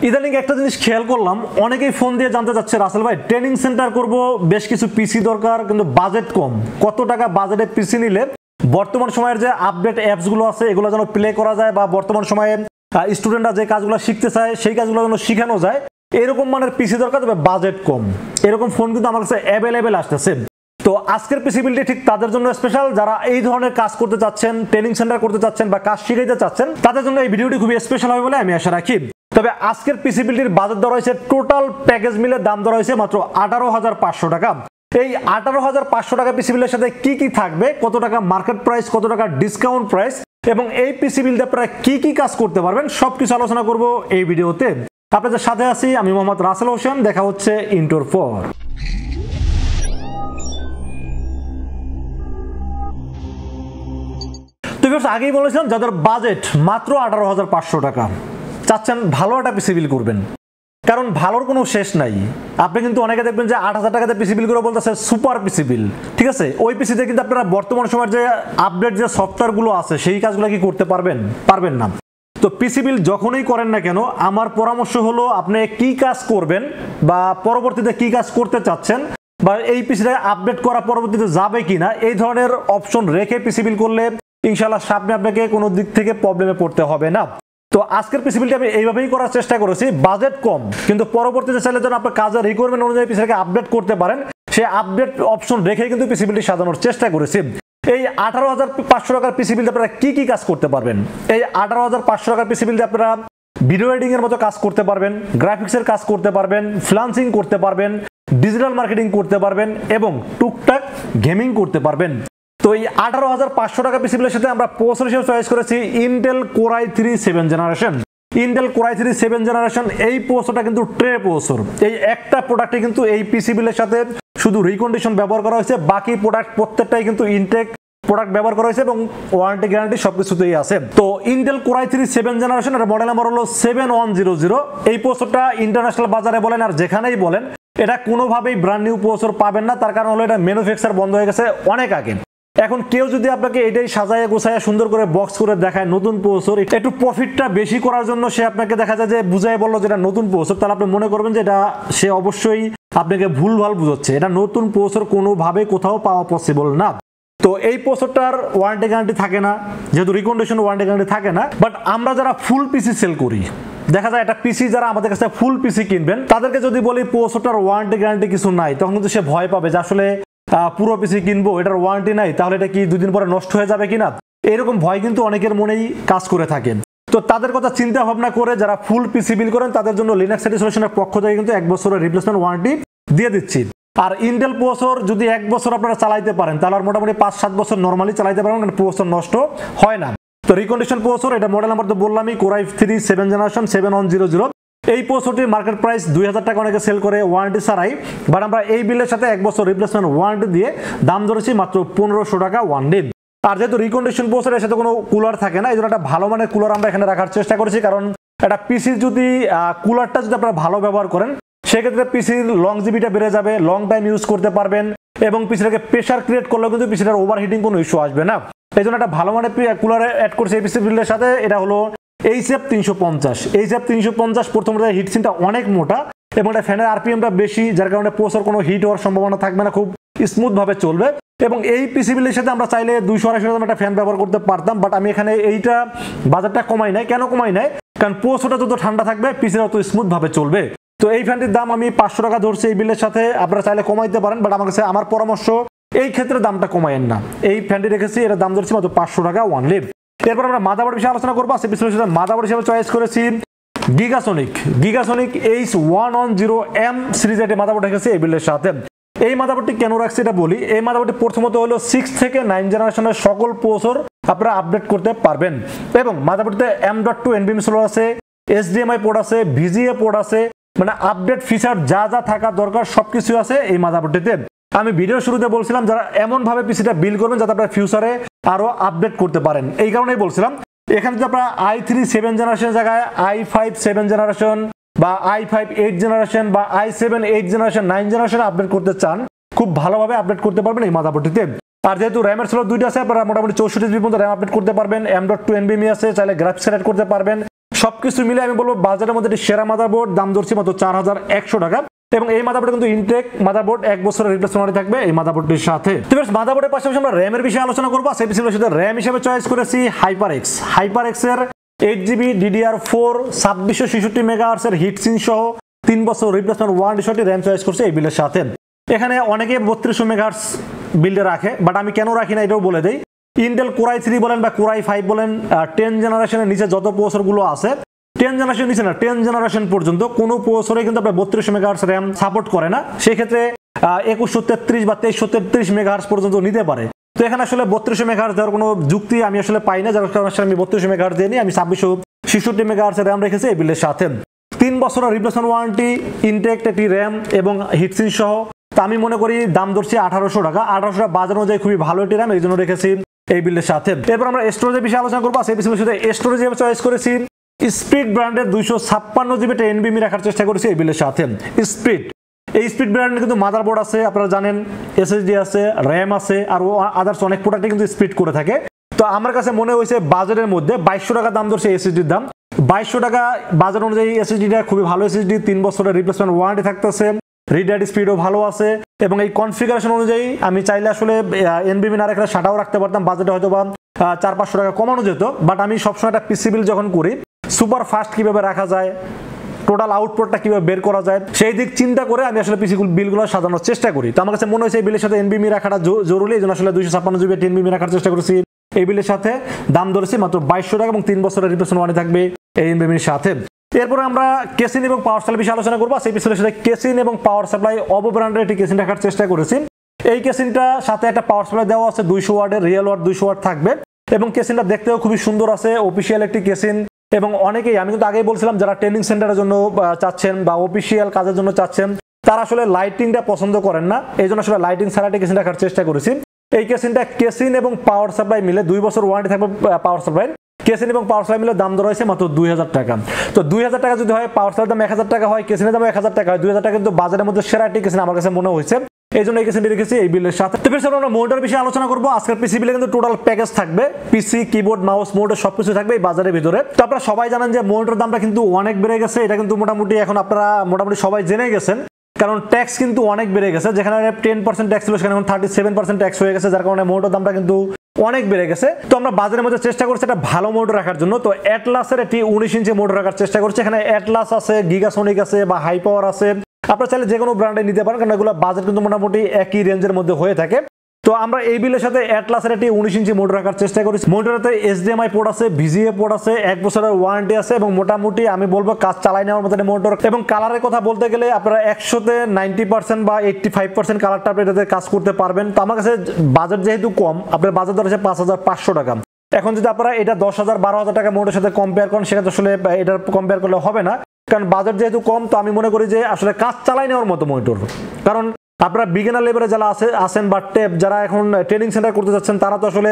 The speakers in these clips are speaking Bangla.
ইদানিং একটা জিনিস খেয়াল করলাম, অনেকেই ফোন দিয়ে জানতে চাচ্ছে রাসেল ভাই ট্রেনিং সেন্টার করব, বেশ কিছু পিসি দরকার কিন্তু বাজেট কম, কত টাকা বাজেটে পিসি নিলে বর্তমান সময়ের যে আপডেট অ্যাপসগুলো আছে এগুলো যেন প্লে করা যায় বা বর্তমান সময়ে স্টুডেন্টরা যে কাজগুলো শিখতে চায় সেই কাজগুলো যেন শেখানো যায়, এরকম মানের পিসি দরকার, তবে বাজেট কম। এরকম ফোন কিন্তু আমার কাছে অ্যাভেলেবেল আসতেছে। তো আজকের পিসি বিলটি ঠিক তাদের জন্য স্পেশাল, যারা এই ধরনের কাজ করতে চাচ্ছেন, ট্রেনিং সেন্টার করতে চাচ্ছেন বা কাজ শিখাইতে চাচ্ছেন, তাদের জন্য এই ভিডিওটি খুবই স্পেশাল হবে বলে আমি আশা রাখি। তবে আজকের পিসি বিলটির বাজেট দর হয়েছে, টোটাল প্যাকেজ মিলে দাম দর হয়েছে মাত্র 18,500 টাকা। এই 18,500 টাকা পিসি বিলের সাথে কি কি থাকবে, কত টাকা মার্কেট প্রাইস, কত টাকা ডিসকাউন্ট প্রাইস এবং এই পিসি বিল দিয়ে আপনারা কি কি কাজ করতে পারবেন সবকিছু আলোচনা করব এই ভিডিওতে। আপনাদের সাথে আছি আমি মোহাম্মদ রাসেল হোসেন। দেখা হচ্ছে ইন্টোর পর। তো আগেই বলেছিলাম যাদের বাজেট মাত্র 18,500 টাকা, চাচ্ছেন ভালো একটা পিসি বিল করবেন, কারণ ভালোর কোনো শেষ নাই। আপনি কিন্তু অনেকে দেখবেন যে 8,000 টাকাতে পিসি বিল করে বলতেছে সুপার পিসি বিল, ঠিক আছে? ওই পিসিতে কিন্তু আপনারা বর্তমান সময়ের যে আপডেট যে সফটওয়্যারগুলো আছে সেই কাজগুলো কি করতে পারবেন? পারবেন না। তো পিসি বিল যখনই করেন না কেন, আমার পরামর্শ হলো আপনি কি কাজ করবেন বা পরবর্তীতে কি কাজ করতে চাচ্ছেন বা এই পিসিটা আপডেট করা পরবর্তীতে যাবে কিনা, এই ধরনের অপশন রেখে পিসি বিল করলে ইনশাআল্লাহ সামনে আপনাকে কোনো দিক থেকে প্রবলেমে পড়তে হবে না। তো আজকের পিসি বিলটি আমি এইভাবেই করার চেষ্টা করেছি, বাজেট কম কিন্তু পরবর্তীতে চাইলে যেন আপনার কাজের রিকোয়ারমেন্ট অনুযায়ী পিসিটাকে আপডেট করতে পারেন, সেই আপডেট অপশন রেখে কিন্তু পিসি বিলটি সাজানোর চেষ্টা করেছি। এই 18,500 টাকার পিসি বিল আপনারা কি কি কাজ করতে পারবেন? এই 18,500 টাকার পিসি বিল আপনারা ভিডিও এডিটিং এর মতো কাজ করতে পারবেন, গ্রাফিক্সের কাজ করতে পারবেন, ফ্রিল্যান্সিং করতে পারবেন, ডিজিটাল মার্কেটিং করতে পারবেন এবং টুকটাক গেমিং করতে পারবেন। তো এই 18,500 টাকা পিসি বিলের সাথে আমরা প্রসেসর হিসেবে চয়েস করেছি Intel core i3 7th generation. Intel core i3 7th generation এই প্রসেসরটা কিন্তু ট্রে প্রসেসর। এই একটা প্রোডাক্টে কিন্তু এই পিসি বিলের সাথে শুধু রিকন্ডিশন ব্যবহার করা হয়েছে, বাকি প্রোডাক্ট প্রত্যেকটাই কিন্তু ইনটেক প্রোডাক্ট ব্যবহার করা হয়েছে এবং ওয়ারেন্টি গ্যারান্টি সবকিছুতেই আছে। তো Intel core i3 7th generation, এর মডেল নাম্বার হলো 7100। এই প্রসেসরটা ইন্টারন্যাশনাল বাজারে বলেন আর যেখানেই বলেন এটা কোনোভাবেই ব্র্যান্ড নিউ প্রসেসর পাবেন না, তার কারণ হলো এটা ম্যানুফ্যাকচার বন্ধ হয়ে গেছে অনেক আগে। এখন কেউ যদি আপনাকে এটাই সাজায় গোছায় সুন্দর করে বক্স করে দেখায় নতুন প্রসেসর, একটু প্রফিটটা বেশি করার জন্য সে আপনাকে দেখা যায় যে বুঝাই বললো যেটা নতুন প্রসেসর, তাহলে আপনি মনে করবেন যে এটা সে অবশ্যই আপনাকে ভুলভাল বুঝাচ্ছে। এটা নতুন প্রসেসর কোনোভাবে কোথাও পাওয়া পসিবল না। তো এই প্রসেসরটার ওয়ারেন্টি গ্যারান্টি থাকে না, যেহেতু রিকন্ডিশন ওয়ারেন্টি গ্যারান্টি থাকে না। বাট আমরা যারা ফুল পিসি সেল করি, দেখা যায় একটা পিসি যারা আমাদের কাছে ফুল পিসি কিনবেন তাদেরকে যদি বলি প্রসেসরটার ওয়ারেন্টি গ্যারান্টি কিছু নাই, তখন কিন্তু সে ভয় পাবে যে আসলে পুরো পিসি কিনবো, এটার ওয়ারেন্টি নাই, তাহলে এটা কি 2 দিন পরে নষ্ট হয়ে যাবে কিনা, এরকম ভয় কিন্তু অনেকের মনেই কাজ করে থাকেন। তো তাদের কথা চিন্তা ভাবনা করে যারা ফুল পিসি বিল করেন তাদের জন্য লিনাক্স সলিউশনের পক্ষ থেকে কিন্তু 1 বছরের রিপ্লেসমেন্ট ওয়ারেন্টি দিয়ে দিচ্ছি। আর ইন্টেল প্রসেসর যদি 1 বছর আপনারা চালাইতে পারেন তাহলে মোটামুটি 5-7 বছর নর্মালি চালাইতে পারেন, কারণ প্রসেসর নষ্ট হয় না। তো রিকন্ডিশন প্রসেসর, এটা মডেল নাম্বার তো বললামই কোর i3 7th জেনারেশন 7100। এই প্রসেসরটির মার্কেট প্রাইস 2,000 টাকা অনেকে সেল করে ওয়ারেন্টি ছাড়াই, বাট আমরা এই বিলের সাথে 1 বছর রিপ্লেসমেন্ট ওয়ারেন্টি দিয়ে দাম ধরেছি মাত্র 1,500 টাকা ওয়ান ডে। আর যেহেতু রিকন্ডিশন প্রসেসরের সাথে কোনো কুলার থাকে না, এই জন্য একটা ভালো মানের কুলার আমরা এখানে রাখার চেষ্টা করেছি, কারণ একটা পিসির যদি কুলারটা যদি আপনারা ভালো ব্যবহার করেন সেক্ষেত্রে পিসির লংজিভিটা বেড়ে যাবে, লং টাইম ইউজ করতে পারবেন এবং পিসিটাকে প্রেশার ক্রিয়েট করলেও কিন্তু পিসিটার ওভারহিটিং কোনো ইস্যু আসবে না। এই জন্য একটা ভালো মানের কুলার অ্যাড করছি এই পিসি বিলের সাথে। এটা হলো HF350। HF350 প্রথমত হিটসিনটা অনেক মোটা এবং এটা ফ্যানের আরপিএমটা বেশি, যার কারণে প্রসেসর কোনো হিট হওয়ার সম্ভাবনা থাকবে না, খুব স্মুথ ভাবে চলবে। এবং এই পিসি বিলের সাথে আমরা চাইলে 280 একটা ফ্যান ব্যবহার করতে পারতাম, বাট আমি এখানে এইটা বাজারটা কমাই নাই। কেন কমাই নাই? কারণ প্রসেসরটা যত ঠান্ডা থাকবে পিসিটা তত স্মুথ ভাবে চলবে। তো এই ফ্যানটির দাম আমি 500 টাকা ধরছি এই বিলের সাথে, আপনারা চাইলে কমাইতে পারেন, বাট আমার কাছে আমার পরামর্শ এই ক্ষেত্রে দামটা কমায়েন না। এই ফ্যানটি রেখেছি, এর দাম ধরছি মাত্র 500 টাকা ওয়ানলি। এরপর আমরা মাদারবোর্ড বিষয়ে আলোচনা করবো। সেই বিষয়ে মাদারবোর্ড হিসেবে চয়েস করেছি গিগাসনিক H110M সিরিজের একটি মাদারবোর্ড রেখেছি এই বিলের সাথে। এই মাদারবোর্ডটি কেন রাখছি এটা বলি। এই মাদারবোর্ডটি প্রথমত হলো 6 থেকে 9 জেনারেশনের সকল প্রসেসর আপনারা আপডেট করতে পারবেন এবং মাদারবোর্ডে M.2 NVMe স্লো আছে, HDMI পোর্ট আছে, VGA পোর্ট আছে, মানে আপডেট ফিচার যা যা থাকা দরকার সবকিছু আছে এই মাদারবোর্ডটিতে। আমি ভিডিও শুরুতে বলছিলাম যারা এমন ভাবে পিসিটা বিল্ড করবেন যাতে আপনারা ফিউচারে আরো আপডেট করতে পারেন, এই কারণেই বলছিলাম। এখানে যদি আপনারা i3 7th জেনারেশনের জায়গায় i5 7th জেনারেশন বা i5 8th জেনারেশন বা i7 8th generation 9 generation update করতে চান, খুব ভালোভাবে আপডেট করতে পারবেন এই মাদারবোর্ডটিতে। আর যেহেতু র্যামের স্লট 2টা আছে, আপনারা মোটামুটি 64 জিবি পর্যন্ত র্যাম আপডেট করতে পারবেন। M.2 NVMe আছে, চাইলে গ্রাফিক্স অ্যাড করতে পারবেন, সবকিছু মিলে আমি বলবো বাজারের মধ্যে সেরা মাদারবোর্ড, দাম ধরছি মাত্র 4100 টাকা। এবং এই মাদারবোর্ড কিন্তু ইনটেক মাদারবোর্ড, 1 বছরের রিপ্লেসমেন্ট ওয়ারেন্টি থাকবে এই মাদারবোর্ডটির সাথে। তো বেশ, মাদারবোর্ডের পাশাপাশি আমরা র‍্যামের বিষয়ে আলোচনা করব। সেই পিসির সাথে র‍্যাম হিসেবে চয়েস করেছি হাইপারএক্স এর 8GB DDR4 2666 মেগাহার্টজ এর হিটসিন সহ 3 বছর রিপ্লেসমেন্ট ওয়ারেন্টি সহ র‍্যাম চয়েস করছে এই বিলের সাথে। এখানে অনেকে 3200 মেগাহার্টজ বিল্ডে রাখে, বাট আমি কেন রাখি না এটাও বলে দেই। ইন্টেল কোর i3 বলেন বা কোর i5 বলেন, 10 জেনারেশনের নিচে যত প্রসেসরগুলো আছে, 10 জেনারেশন নিচে না 10 জেনারেশন পর্যন্ত কোনো প্রসেসরে কিন্তু আপনার 3200 মেগাহার্টজ র‍্যাম সাপোর্ট করে না। সেক্ষেত্রে 2133 বা 2333 মেগাহার্টজ পর্যন্ত নিতে পারে। তো এখানে আসলে 3200 মেগাহার্টজ দেওয়ার কোনো যুক্তি আমি আসলে পাই না, যার কারণে আমি 3200 মেগাহার্টজ দিয়ে নিই। আমি 2666 মেগাহার্টজ র‍্যাম রেখেছি এই বিলের সাথে। 3 বছরের রিপ্লেসমেন্ট ওয়ারেন্টি, ইনটেক একটি র‍্যাম এবং হিটসিন সহ। তা আমি মনে করি দাম ধরছি 1800 টাকা। 1800 টাকা বাজার অনুযায়ী খুবই ভালো একটি র‍্যাম, এই জন্য রেখেছি এই বিলের সাথে। এরপর আমরা স্টোরেজের বিষয়ে আলোচনা করবো। সেই বিষয়ের সাথে স্টোরেজ চয়েস করেছি স্পিড ব্র্যান্ডের 256GB NVMe রাখার চেষ্টা করেছি এই বিলের সাথে। এই স্পিড ব্র্যান্ডের কিন্তু মাদারবোর্ড আছে, আপনারা জানেন, SSD আছে, র‍্যাম আছে, আর আদার্স অনেক প্রোডাক্টই কিন্তু স্পিড করে থাকে। তো আমার কাছে মনে হয়েছে বাজারের মধ্যে 2200 টাকা দাম ধরছে এসএসডির দাম। 2200 টাকা বাজার অনুযায়ী এসএসডিটা খুবই ভালো এসএসডি, 3 বছরের রিপ্লেসমেন্ট ওয়ারেন্টি থাকতেছে, রিড রাইট স্পিডও ভালো আছে। এবং এই কনফিগারেশন অনুযায়ী আমি চাইলে আসলে NVMe না রেখে সাটাও রাখতে পারতাম, বাজেটে হয়তো বা 400-500 টাকা কমানো যেত। বাট আমি সবসময় একটা পিসি বিল যখন করি, সুপার ফাস্ট কিভাবে রাখা যায়, টোটাল আউটপুটটা কিভাবে বের করা যায়, সেই দিক চিন্তা করে আমি আসলে পিসি বিলগুলো সাজানোর চেষ্টা করি। তো আমার কাছে মনে হয়েছে এই বিলের সাথে NVMe রাখাটা জরুরি, এই জন্য আসলে 256GB NVMe রাখার চেষ্টা করেছি এই বিলের সাথে। দাম ধরেছি মাত্র 2200 টাকা এবং 3 বছরের রিপ্লেসমেন্ট ওয়ারেন্টি থাকবে এই NVMe এর সাথে। এরপরে আমরা কেসিন এবং পাওয়ার সাপ্লাই বিষয়ে আলোচনা করবো। সেই পিসির সাথে কেসিন এবং পাওয়ার সাপ্লাই অবো ব্র্যান্ডের একটি কেসিন রাখার চেষ্টা করেছি। এই কেসিনটা সাথে একটা পাওয়ার সাপ্লাই দেওয়া আছে 200 ওয়াটের, রিয়েল ওয়াট 200 ওয়াট থাকবে। এবং কেসিনটা দেখতেও খুবই সুন্দর আছে, অফিসিয়াল একটি কেসিন। এবং অনেকেই, আমি কিন্তু আগেই বলছিলাম, যারা ট্রেনিং সেন্টারের জন্য চাচ্ছেন বা অফিসিয়াল কাজের জন্য চাচ্ছেন, তারা আসলে লাইটিংটা পছন্দ করেন না, এই জন্য আসলে লাইটিং ছাড়া একটি কেসিন রাখার চেষ্টা করেছি। এই কেসিনটা কেসিন এবং পাওয়ার সাপ্লাই মিলে 2 বছর ওয়ারেন্টি থাকবে পাওয়ার সাপ্লাই। কেসিন এবং পাওয়ার সাপ্লাই মিলে দাম ধরা হয়েছে মাত্র 2000 টাকা। তো 2000 টাকা যদি হয়, পাওয়ার সাপ্লাই দাম 1000 টাকা হয়, কেসিনের দাম 1000 টাকা হয়, 2000 টাকা কিন্তু বাজারের মধ্যে সেরা একটি কেসিন আমার কাছে মনে হয়েছে, এই জন্য এই কেসিনটি রেখেছি এই বিলের সাথে। তো ফির আমরা মোটর বিষয়ে আলোচনা করবো। আজকের পিসি বিলে কিন্তু টোটাল প্যাকেজ থাকবে, পিসি, কিবোর্ড, মাউস, মোটর সবকিছু থাকবে এই বাজারের ভিতরে। তো আপনারা সবাই জানেন যে মোটর দামটা কিন্তু অনেক বেড়ে গেছে, এটা কিন্তু মোটামুটি এখন আপনারা মোটামুটি সবাই জেনে গেছেন, কারণ ট্যাক্স কিন্তু অনেক বেড়ে গেছে। যেখানে 10% ট্যাক্স ছিল সেখানে এখন 37% ট্যাক্স হয়ে গেছে, যার কারণে মোটর দামটা কিন্তু অনেক বেড়ে গেছে। তো আমরা বাজারের মধ্যে চেষ্টা করছি একটা ভালো মোটর রাখার জন্য। তো অ্যাটলাসের একটি 19 ইঞ্চি মোটর রাখার চেষ্টা করছি। এখানে অ্যাটলাস আছে, গিগাসনিক আছে বা হাই পাওয়ার আছে, আপনারা চাইলে যে কোনো ব্র্যান্ডে নিতে পারেন, কারণ এগুলো বাজেট কিন্তু মোটামুটি একই রেঞ্জের মধ্যে হয়ে থাকে। তো আমরা এই বিলের সাথে অ্যাটলাসের একটি 19 ইঞ্চি মোটর রাখার চেষ্টা করেছি। মোটরেতে HDMI পোর্ট আছে, VGA পোর্ট আছে, 1 বছরের ওয়ারেন্টি আছে এবং মোটামুটি আমি বলবো কাজ চালাই নেওয়ার মতো মোটর। এবং কালারের কথা বলতে গেলে আপনারা 100-তে 90% বা 85% কালারটা আপনি এটাতে কাজ করতে পারবেন। তো আমার কাছে বাজেট যেহেতু কম, আপনার বাজেট ধরেছে 5500 টাকা। এখন যদি আপনারা এটা 10,000-12,000 টাকা মোটরের সাথে কম্পেয়ার করেন, সেক্ষেত্রে আসলে এটার কম্পেয়ার করলে হবে না, কারণ বাজেট যেহেতু কম। তো আমি মনে করি যে আসলে কাজ চালাই নেওয়ার মতো মোটর, কারণ আপনারা বিগিনার লেভেলে যারা আছেন বা যারা এখন ট্রেনিং সেন্টার করতে যাচ্ছেন, তারা তো আসলে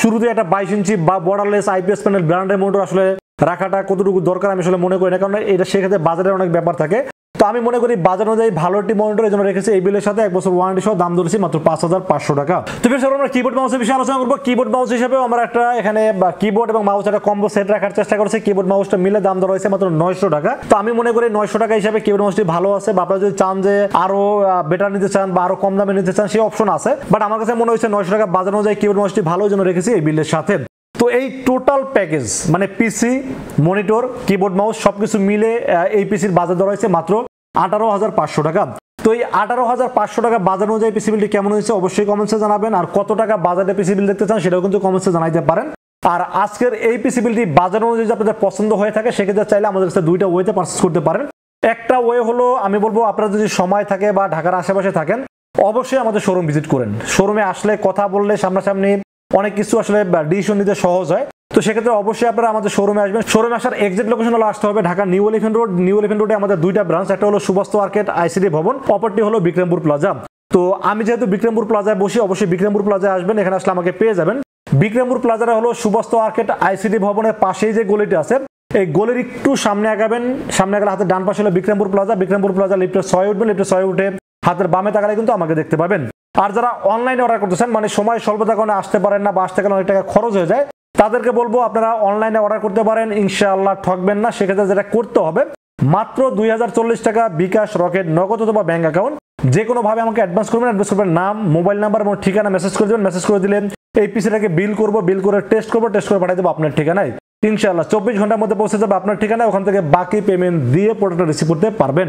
শুরুতে একটা 22 ইঞ্চি বা বর্ডারলেস IPS প্যানেল ব্র্যান্ডের মোটর আসলে রাখাটা কতটুকু দরকার আমি আসলে মনে করি না, কারণ এটা সেক্ষেত্রে বাজারের অনেক ব্যাপার থাকে। তো আমি মনে করি বাজার অনুযায়ী ভালো একটি মনিটর এই জন্য রেখেছি এই বিলের সাথে 1 বছর ওয়ারেন্টি সহ। দাম ধরেছি মাত্র 5500 টাকা। তো ফির আমরা কিবোর্ড মাউসের বিষয়ে আলোচনা করবো। কিবোর্ড মাউস হিসেবেও আমরা একটা এখানে কিবোর্ড এবং মাউস একটা কম্বো সেট রাখার চেষ্টা করেছি। কিবোর্ড মাউসটা মিলে দাম ধরা হয়েছে মাত্র 900 টাকা। তো আমি মনে করি 900 টাকা হিসাবে কিবোর্ড মাউসটি ভালো আছে, বা আপনারা যদি চান যে আরো বেটার নিতে চান বা আরো কম দামে নিতে চান, সেই অপশন আছে। বাট আমার কাছে মনে হয়েছে 900 টাকা বাজার অনুযায়ী কিবোর্ড মাউসটি ভালো, এই জন্য রেখেছি এই বিলের সাথে। তো এই টোটাল প্যাকেজ মানে পিসি, মনিটর, কিবোর্ড, মাউস সবকিছু মিলে এই পিসির বাজার ধরা হয়েছে মাত্র 18,500 টাকা। তো এই 18,500 টাকা বাজার অনুযায়ী পিসি বিলটি কেমন হয়েছে অবশ্যই কমেন্টসে জানাবেন। আর কত টাকা বাজারে পিসি বিল দেখতে চান সেটাও কিন্তু কমেন্টসে জানাইতে পারেন। আর আজকের এই পিসি বিলটি বাজার অনুযায়ী যদি আপনাদের পছন্দ হয়ে থাকে, সেক্ষেত্রে চাইলে আমাদের কাছে দুইটা ওয়েতে পারচেজ করতে পারেন। একটা ওয়ে হলো, আমি বলবো আপনারা যদি সময় থাকে বা ঢাকার আশেপাশে থাকেন, অবশ্যই আমাদের শোরুম ভিজিট করেন। শোরুমে আসলে কথা বললে সামনাসামনি অনেক কিছু আসলে ডিসিশন নিতে সহজ হয়। তো সেক্ষেত্রে অবশ্যই আপনারা আমাদের শোরুমে আসবেন। শোরুমে আসার এক্সাক্ট লোকেশন হলো আসতে হবে Dhaka new elephant road. New elephant রোডে আমাদের দুইটা ব্রাঞ্চ, একটা হলো সুবাস্ত আর্কেড ICT ভবন, অপরটি হলো বিক্রমপুর প্লাজা। তো আমি যেহেতু বিক্রমপুর প্লাজায় বসি, অবশ্যই বিক্রমপুর প্লাজায় আসবেন, এখানে আসলে আমাকে পেয়ে যাবেন। বিক্রমপুর প্লাজাটা হলো সুবাস্ত আর্কেড ICT ভবনের পাশেই যে গলিটা আছে, এই গলির একটু সামনে আগাবেন, সামনে আগালে হাতের ডান পাশে হলো বিক্রমপুর প্লাজা। বিক্রমপুর প্লাজা লিফটে 6 উঠবেন, লিফটে 6 উঠে হাতের বামে তাকালে কিন্তু আমাকে দেখতে পাবেন। আর যারা অনলাইনে অর্ডার করতেছেন, মানে সময় স্বল্পতার কারণে আসতে পারেন না বা আসতে গেলে অনেক টাকা খরচ হয়ে যায়, তাদেরকে বলবো আপনারা অনলাইনে অর্ডার করতে পারেন, ইনশাআল্লাহ ঠকবেন না। সেক্ষেত্রে যেটা করতে হবে, মাত্র 2040 টাকা বিকাশ, রকেট, নগদ অথবা ব্যাংক অ্যাকাউন্ট যে কোনো ভাবে আমাকে অ্যাডভান্স করবেন। নাম, মোবাইল নাম্বার এবং ঠিকানা মেসেজ করে দেবেন। মেসেজ করে দিলে এই পিসিটাকে বিল করে টেস্ট করে পাঠিয়ে দেবো আপনার ঠিকানায়। ইনশাআল্লাহ 24 ঘন্টার মধ্যে পৌঁছে যাবে আপনার ঠিকানায়। ওখান থেকে বাকি পেমেন্ট দিয়ে প্রোডাক্টটা রিসিভ করতে পারবেন।